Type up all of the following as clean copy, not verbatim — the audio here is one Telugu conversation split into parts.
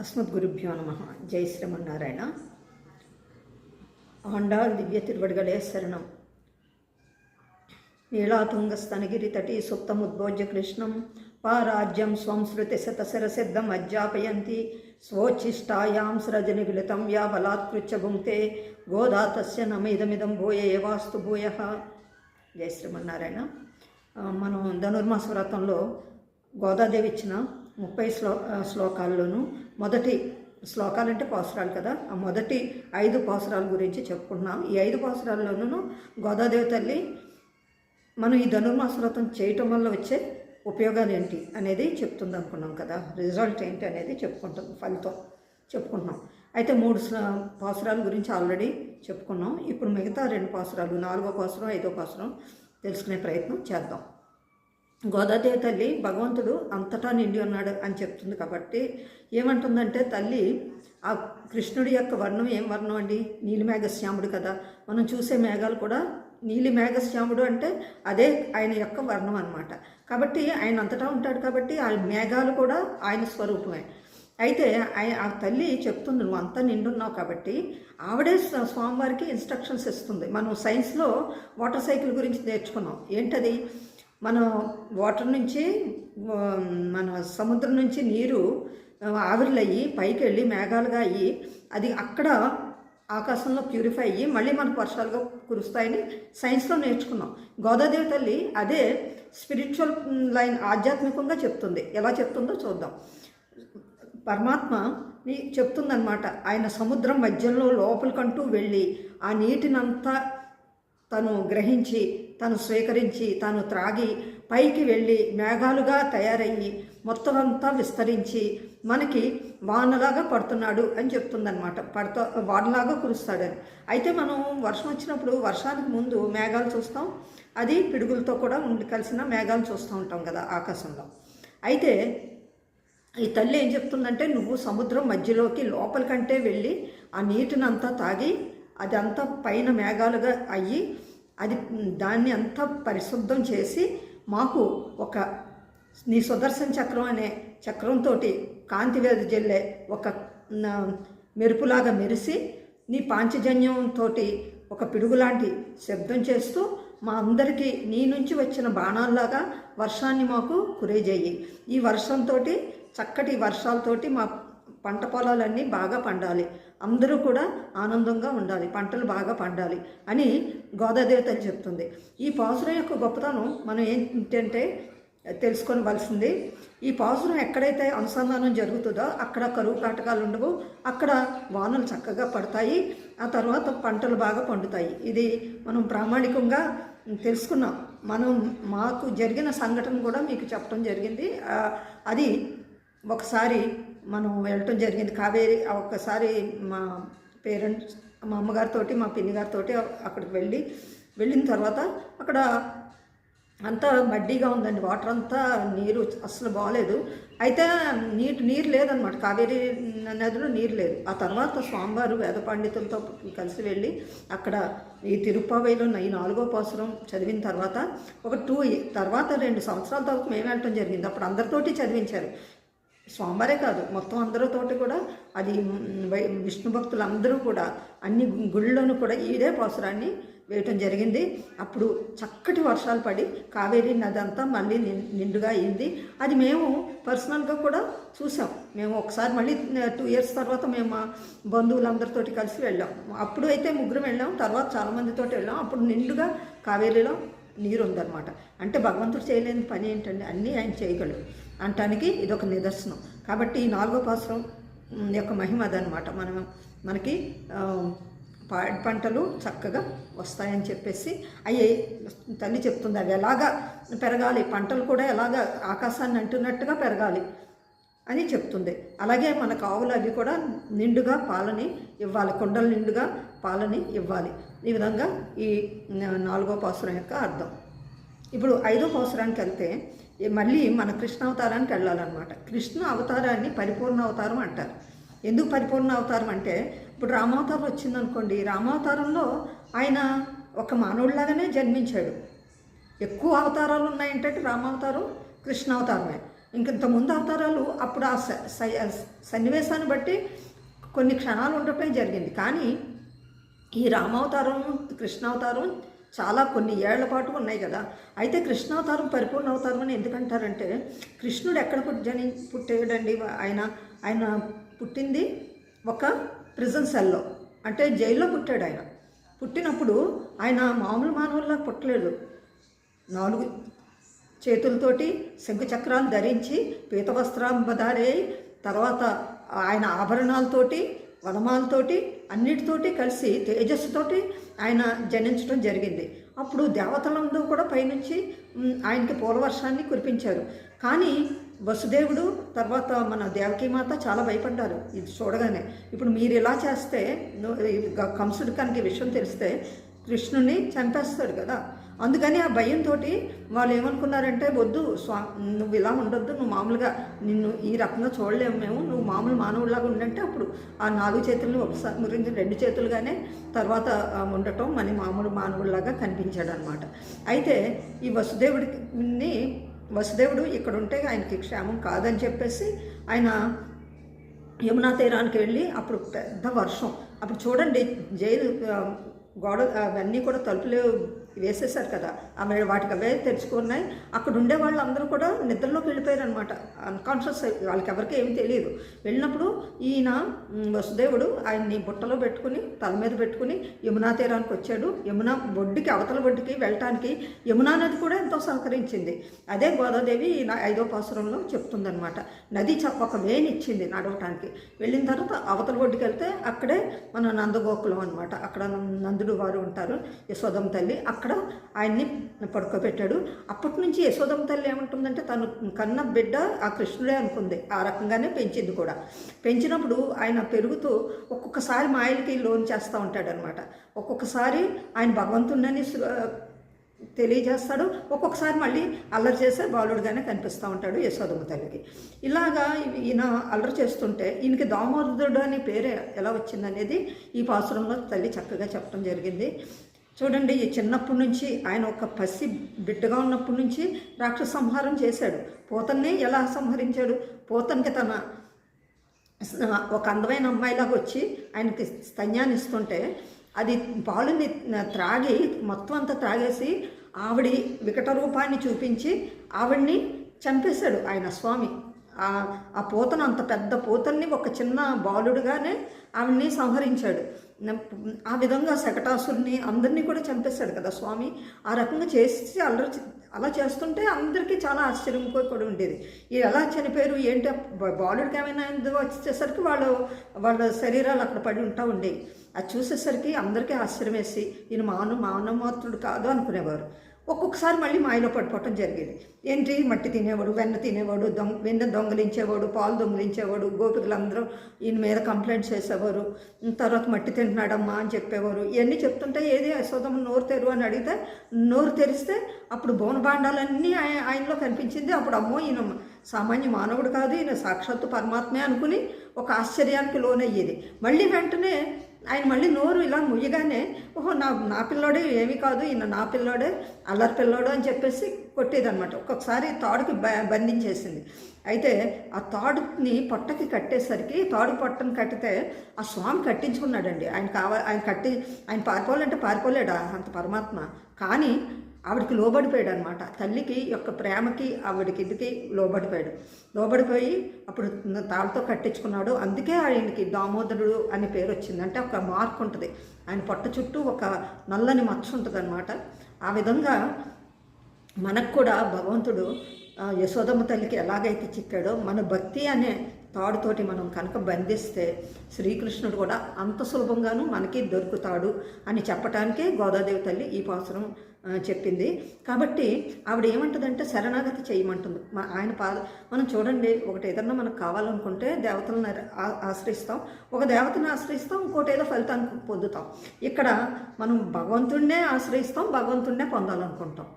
அஸ்மத்குருபியோ நம. ஜெய் ஸ்ரீமன்னாராயண. ஆண்டாள் திவ்ய திருவடிகளே சரணம். நீளாதுங்கஸ்தனகிரி தட்டி சுப்தமுத்போஜ்ய கிருஷ்ணம் பாராஜ்யம் ஸ்வம் ஸ்ருதி சதசரசித்தம் அஜ்ஜாபயந்தி ஸ்வோச்சிஷ்டாயாம் ஸ்ரஜனி விலிதம் யா பலாத்கிருச்ச புங்க்தே கோதா தஸ்ய నమ ఇదమిదం భూయ ఏవాస్తు భూయః. జై శ్రీమన్నారాయణ. మనం ధనుర్మాస వ్రతంలో గోదాదేవి ఇచ్చిన 30 శ్లోకాల్లోనూ మొదటి శ్లోకాలు అంటే పాసురాలు కదా, ఆ మొదటి 5 పాసురాల గురించి చెప్పుకుంటున్నాం. ఈ 5 పాసురాల్లోనూ గోదాదేవి తల్లి మనం ఈ ధనుర్మాస వ్రతం చేయటం వల్ల వచ్చే ఉపయోగాలు ఏంటి అనేది చెప్తుంది అనుకున్నాం కదా, రిజల్ట్ ఏంటి అనేది ఫలితం చెప్పుకుంటున్నాం. అయితే 3 పాసురాల గురించి ఆల్రెడీ చెప్పుకున్నాం. ఇప్పుడు మిగతా 2 పాసురాలు, 4వ పాసురం 5వ పాసురం తెలుసుకునే ప్రయత్నం చేద్దాం. గోదాదేవి తల్లి భగవంతుడు అంతటా నిండి ఉన్నాడు అని చెప్తుంది కాబట్టి ఏమంటుందంటే, తల్లి ఆ కృష్ణుడి యొక్క వర్ణం ఏం వర్ణం అండి? నీలిమేఘశ్యాముడు కదా. మనం చూసే మేఘాలు కూడా నీలిమేఘశ్యాముడు అంటే అదే ఆయన యొక్క వర్ణం అన్నమాట. కాబట్టి ఆయన అంతటా ఉంటాడు కాబట్టి ఆ మేఘాలు కూడా ఆయన స్వరూపమే. అయితే ఆ తల్లి చెప్తుంది, నువ్వు అంతా నిండున్నావు కాబట్టి ఆవిడే స్వామివారికి ఇన్స్ట్రక్షన్స్ ఇస్తుంది. మనం సైన్స్లో వాటర్ సైకిల్ గురించి నేర్చుకున్నాం. ఏంటది? మనం వాటర్ నుంచి మన సముద్రం నుంచి నీరు ఆవిర్లయ్యి పైకి వెళ్ళి మేఘాలుగా అయ్యి అది అక్కడ ఆకాశంలో ప్యూరిఫై అయ్యి మళ్ళీ మనకు వర్షాలుగా కురుస్తాయని సైన్స్లో నేర్చుకున్నాం. గోదాదేవి తల్లి అదే స్పిరిచువల్ లైన్ ఆధ్యాత్మికంగా చెప్తుంది. ఎలా చెప్తుందో చూద్దాం. పరమాత్మని చెప్తుందన్నమాట. ఆయన సముద్రం మధ్యలో లోపలికంటూ వెళ్ళి ఆ నీటినంతా తను గ్రహించి, తను స్వీకరించి, తను త్రాగి పైకి వెళ్ళి మేఘాలుగా తయారయ్యి మొత్తం అంతా విస్తరించి మనకి వానలాగా పడుతున్నాడు అని చెప్తుందనమాట. వానలాగా కురుస్తాడని. అయితే మనం వర్షం వచ్చినప్పుడు వర్షానికి ముందు మేఘాలు చూస్తాం, అది పిడుగులతో కూడా కలిసిన మేఘాలు చూస్తూ ఉంటాం కదా ఆకాశంలో. అయితే ఈ తల్లి ఏం చెప్తుందంటే, నువ్వు సముద్రం మధ్యలోకి లోపలికంటే వెళ్ళి ఆ నీటినంతా తాగి అదంతా పైన మేఘాలుగా అయ్యి అది దాన్ని అంతా పరిశుద్ధం చేసి మాకు ఒక నీ సుదర్శన చక్రం అనే చక్రంతో కాంతి వెదజల్లే ఒక మెరుపులాగా మెరిసి నీ పాంచజన్యంతో ఒక పిడుగులాంటి శబ్దం చేస్తూ మా అందరికీ నీ నుంచి వచ్చిన బాణాల్లాగా వర్షాన్ని మాకు కురేజేయి. ఈ వర్షంతో చక్కటి వర్షాలతోటి మా పంట పొలాలన్నీ బాగా పండాలి, అందరూ కూడా ఆనందంగా ఉండాలి, పంటలు బాగా పండాలి అని గోదాదేవి తల్లి చెప్తుంది. ఈ పాసురం యొక్క గొప్పతనం మనం ఏంటంటే తెలుసుకోవలసింది, ఈ పాసురం ఎక్కడైతే అనుసంధానం జరుగుతుందో అక్కడ కరువు కాటకాలు ఉండవు, అక్కడ వానలు చక్కగా పడతాయి, ఆ తర్వాత పంటలు బాగా పండుతాయి. ఇది మనం ప్రామాణికంగా తెలుసుకున్నాం. మాకు జరిగిన సంఘటన కూడా మీకు చెప్పడం జరిగింది. అది ఒకసారి మనం వెళ్ళటం జరిగింది కావేరి. ఒక్కసారి మా పేరెంట్స్, మా అమ్మగారితో మా పిన్ని గారితో అక్కడికి వెళ్ళిన తర్వాత అక్కడ అంతా మడ్డీగా ఉందండి, వాటర్ అంతా, నీరు అసలు బాగలేదు. అయితే నీరు లేదనమాట, కావేరీ నదిలో నీరు లేదు. ఆ తర్వాత స్వామివారు వేద పండితులతో కలిసి వెళ్ళి అక్కడ ఈ తిరుప్పావైలో ఈ 4వ పాసురం చదివిన తర్వాత ఒక 2 సంవత్సరాల తర్వాత మేము వెళ్ళటం జరిగింది. అప్పుడు అందరితోటి చదివించారు. స్వామివారే కాదు, మొత్తం అందరితోటి కూడా అది విష్ణు భక్తులు అందరూ కూడా అన్ని గుళ్ళలోనూ కూడా ఇదే పాసురాన్ని వేయటం జరిగింది. అప్పుడు చక్కటి వర్షాలు పడి కావేరీ నది అంతా మళ్ళీ నిండుగా అయింది. అది మేము పర్సనల్గా కూడా చూసాం. మేము ఒకసారి మళ్ళీ 2 ఇయర్స్ తర్వాత మేము మా బంధువులందరితోటి కలిసి వెళ్ళాం. అప్పుడు అయితే 3 వెళ్ళాం, తర్వాత చాలామందితో వెళ్ళాం. అప్పుడు నిండుగా కావేరీలో నీరు ఉందన్నమాట. అంటే భగవంతుడు చేయలేని పని ఏంటండి, అన్నీ ఆయన చేయగలడు అంటానికి ఇదొక నిదర్శనం. కాబట్టి ఈ 4వ పాసురం యొక్క మహిమ అదనమాట. మనకి పాడి పంటలు చక్కగా వస్తాయని చెప్పేసి అవి తల్లి చెప్తుంది. అవి ఎలాగా పెరగాలి, పంటలు కూడా ఎలాగా ఆకాశాన్ని అంటున్నట్టుగా పెరగాలి అని చెప్తుంది. అలాగే మనకు ఆవులు అవి కూడా నిండుగా పాలని ఇవ్వాలి, కుండలు నిండుగా పాలని ఇవ్వాలి. ఈ విధంగా ఈ 4వ పాసురం యొక్క అర్థం. ఇప్పుడు 5వ పాసురానికి వెళ్తే మళ్ళీ మన కృష్ణ అవతారానికి వెళ్ళాలన్నమాట. కృష్ణ అవతారాన్ని పరిపూర్ణ అవతారం అంటారు. ఎందుకు పరిపూర్ణ అవతారం అంటే, ఇప్పుడు రామావతారం వచ్చిందనుకోండి, రామావతారంలో ఆయన ఒక మానవుడిలాగానే జన్మించాడు. ఎక్కువ అవతారాలు ఉన్నాయంటే రామావతారం, కృష్ణ అవతారమే. ఇంత ముందు అవతారాలు అప్పుడు ఆ సన్నివేశాన్ని బట్టి కొన్ని క్షణాలు ఉండటమే జరిగింది. కానీ ఈ రామావతారం కృష్ణావతారం చాలా కొన్ని ఏళ్ల పాటు ఉన్నాయి కదా. అయితే కృష్ణావతారం పరిపూర్ణ అవతారం అని ఎందుకంటారంటే, కృష్ణుడు ఎక్కడ పుట్టాడండి? ఆయన పుట్టింది ఒక ప్రిజన్ సెల్లో, అంటే జైల్లో పుట్టాడు. ఆయన పుట్టినప్పుడు ఆయన మామూలు మానవుల్లా పుట్టలేదు. 4 చేతులతోటి శంఖచక్రాలు ధరించి పీత వస్త్రాంబధారి, తర్వాత ఆయన ఆభరణాలతోటి వనమాలతోటి అన్నిటితోటి కలిసి తేజస్సుతోటి ఆయన జనించడం జరిగింది. అప్పుడు దేవతలందరూ కూడా పైనుంచి ఆయనకి పూలవర్షాన్ని కురిపించారు. కానీ వసుదేవుడు తర్వాత మన దేవకీమాత చాలా భయపడ్డారు ఇది చూడగానే. ఇప్పుడు మీరు ఇలా చేస్తే కంసుడు కనుక విషయం తెలిస్తే కృష్ణుని చంపేస్తాడు కదా. అందుకని ఆ భయంతో వాళ్ళు ఏమనుకున్నారంటే, వద్దు నువ్వు ఇలా ఉండొద్దు, నువ్వు మామూలుగా నిన్ను ఈ రకంగా చూడలేము మేము, నువ్వు మామూలు మానవులాగా ఉండంటే అప్పుడు ఆ 4 చేతులను ఒకసారి గురించి 2 చేతులుగానే తర్వాత ఉండటం మన మామూలు మానవుల్లాగా కనిపించాడు అనమాట. అయితే ఈ వసుదేవుడు ఇక్కడ ఉంటే ఆయనకి క్షేమం కాదని చెప్పేసి ఆయన యమునా తీరానికి వెళ్ళి, అప్పుడు పెద్ద వర్షం, అప్పుడు చూడండి జైలు గోడ అవన్నీ కూడా తలుపులు వేసేసారు కదా, వాటికి అవే తెరుచుకున్నాయి. అక్కడ ఉండే వాళ్ళందరూ కూడా నిద్రలోకి వెళ్ళిపోయారు అనమాట, అన్కాన్షియస్. వాళ్ళకి ఎవరికి ఏమీ తెలియదు. వెళ్ళినప్పుడు ఈయన వసుదేవుడు ఆయన్ని బుట్టలో పెట్టుకుని తల మీద పెట్టుకుని యమునా తీరానికి వచ్చాడు. యమునా ఒడ్డుకి అవతల ఒడ్డుకి వెళ్ళటానికి యమునా నది కూడా ఎంతో సహకరించింది. అదే గోదాదేవి 5వ పాసురంలో చెప్తుందనమాట. నది ఒక వేనిచ్చింది నడవటానికి. వెళ్ళిన తర్వాత అవతల ఒడ్డుకి వెళ్తే అక్కడే మన నందగోకులం అనమాట. అక్కడ నందుడు వారు ఉంటారు, యశోదమ్మ తల్లి. అక్కడ ఆయన్ని పడుకోబెట్టాడు. అప్పటి నుంచి యశోదమ్మ తల్లి ఏమంటుందంటే, తను కన్న బిడ్డ ఆ కృష్ణుడే అనుకుంది. ఆ రకంగానే పెంచింది కూడా. పెంచినప్పుడు ఆయన పెరుగుతూ ఒక్కొక్కసారి మాయలకి లోన్ చేస్తూ ఉంటాడనమాట. ఒక్కొక్కసారి ఆయన భగవంతుడిని తెలియజేస్తాడు, ఒక్కొక్కసారి మళ్ళీ అల్లరి చేసే బాలుడుగానే కనిపిస్తూ ఉంటాడు యశోదమ్మ తల్లికి. ఇలాగా ఈయన అల్లరి చేస్తుంటే ఈయనకి దామోదరుడు అనే పేరే ఎలా వచ్చిందనేది ఈ పాసురంలో తల్లి చక్కగా చెప్పడం జరిగింది. చూడండి, ఈ చిన్నప్పటి నుంచి ఆయన ఒక పసి బిడ్డగా ఉన్నప్పటి నుంచి రాక్షస సంహారం చేశాడు. పోతన్ని ఎలా సంహరించాడు? పోతనికి తన ఒక అందమైన అమ్మాయిలాగా వచ్చి ఆయనకి స్తన్యాన్ని ఇస్తుంటే అది పాలుని త్రాగి మొత్తం అంతా త్రాగేసి ఆవిడి వికట రూపాన్ని చూపించి ఆవిడ్ని చంపేశాడు ఆయన స్వామి. ఆ పోతను, అంత పెద్ద పోతల్ని ఒక చిన్న బాలుడుగానే ఆవిడ్ని సంహరించాడు. ఆ విధంగా శకటాసురుని అందరినీ కూడా చంపేశాడు కదా స్వామి. ఆ రకంగా చేసి అలా చేస్తుంటే అందరికీ చాలా ఆశ్చర్యం కూడా ఉండేది. ఇది ఎలా చనిపోయారు ఏంటి? బాలుడికి ఏమైనా వచ్చేసరికి వాళ్ళ శరీరాలు అక్కడ పడి ఉండేవి. అది చూసేసరికి అందరికీ ఆశ్చర్యం వేసి ఈయన మానవమాత్రుడు కాదు అనుకునేవారు. ఒక్కొక్కసారి మళ్ళీ మాయలో పడిపోవటం జరిగేది. ఏంటి? మట్టి తినేవాడు, వెన్న తినేవాడు, వెన్న దొంగలించేవాడు, పాలు దొంగలించేవాడు. గోపికలందరూ ఈయన మీద కంప్లైంట్స్ చేసేవారు. తర్వాత మట్టి తింటున్నాడమ్మా అని చెప్పేవారు. ఇవన్నీ చెప్తుంటే ఏది యశోదమ్మ నోరు తెరు అని అడిగితే నోరు తెరిస్తే అప్పుడు బోనబాండాలన్నీ ఆయనలో కనిపించింది. అప్పుడు అమ్మో, ఈయన సామాన్య మానవుడు కాదు, ఈయన సాక్షాత్తు పరమాత్మే అనుకుని ఒక ఆశ్చర్యానికి లోనయ్యేది. మళ్ళీ వెంటనే ఆయన మళ్ళీ నోరు ఇలా ముయ్యగానే, ఓహో నా పిల్లోడే, ఏమీ కాదు, ఈయన నా పిల్లోడే, అల్లరి పిల్లోడు అని చెప్పేసి కొట్టేదనమాట. ఒక్కొక్కసారి తాడుకి బంధించేసింది. అయితే ఆ తాడుని పొట్టకి కట్టేసరికి, తాడు పొట్టను కట్టితే ఆ స్వామి కట్టించుకున్నాడండి. ఆయన పారిపోవాలంటే పారిపోలేడా అంత పరమాత్మ. కానీ ఆవిడికి లోబడిపోయాడు అనమాట. తల్లికి యొక్క ప్రేమకి ఆవిడికి ఇదికి లోబడిపోయి అప్పుడు తాళ్ళతో కట్టించుకున్నాడు. అందుకే ఆయనకి దామోదరుడు అనే పేరు వచ్చింది. అంటే ఒక మార్క్ ఉంటుంది, ఆయన పొట్ట చుట్టూ ఒక నల్లని మచ్చ ఉంటుంది అనమాట. ఆ విధంగా మనకు కూడా భగవంతుడు యశోదమ్మ తల్లికి ఎలాగైతే చిక్కాడో, మన భక్తి అనే తాడుతోటి మనం కనుక బంధిస్తే శ్రీకృష్ణుడు కూడా అంత సులభంగాను మనకి దొరుకుతాడు అని చెప్పటానికే గోదాదేవి తల్లి ఈ పాసురం చెప్పింది. కాబట్టి ఆవిడ ఏమంటుందంటే శరణాగతి చేయమంటుంది. ఆయన మనం చూడండి, ఒకటి ఏదన్నా మనకు కావాలనుకుంటే దేవతలను ఆశ్రయిస్తాం, ఒక దేవతను ఆశ్రయిస్తాం, ఇంకోటి ఏదో ఫలితాన్ని పొందుతాం. ఇక్కడ మనం భగవంతుడినే ఆశ్రయిస్తాం, భగవంతుడినే పొందాలనుకుంటాం.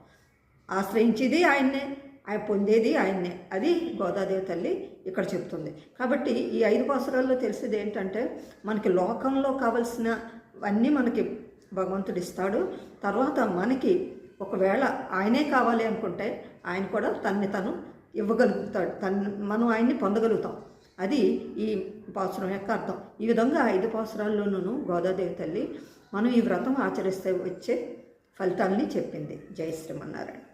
ఆశ్రయించేది ఆయన్నే, ఆయన పొందేది ఆయన్నే. అది గోదాదేవి తల్లి ఇక్కడ చెప్తుంది. కాబట్టి ఈ 5 పాసురాల్లో తెలిసేది ఏంటంటే, మనకి లోకంలో కావలసినవన్నీ మనకి భగవంతుడు ఇస్తాడు. తర్వాత మనకి ఒకవేళ ఆయనే కావాలి అనుకుంటే ఆయన కూడా తను ఇవ్వగలుగుతాడు, మనం ఆయన్ని పొందగలుగుతాం. అది ఈ పాసురం యొక్క అర్థం. ఈ విధంగా 5 పాసురాల్లోనూ గోదాదేవి తల్లి మనం ఈ వ్రతం ఆచరిస్తే వచ్చే ఫలితాలని చెప్పింది. జై శ్రీమన్నారాయణ.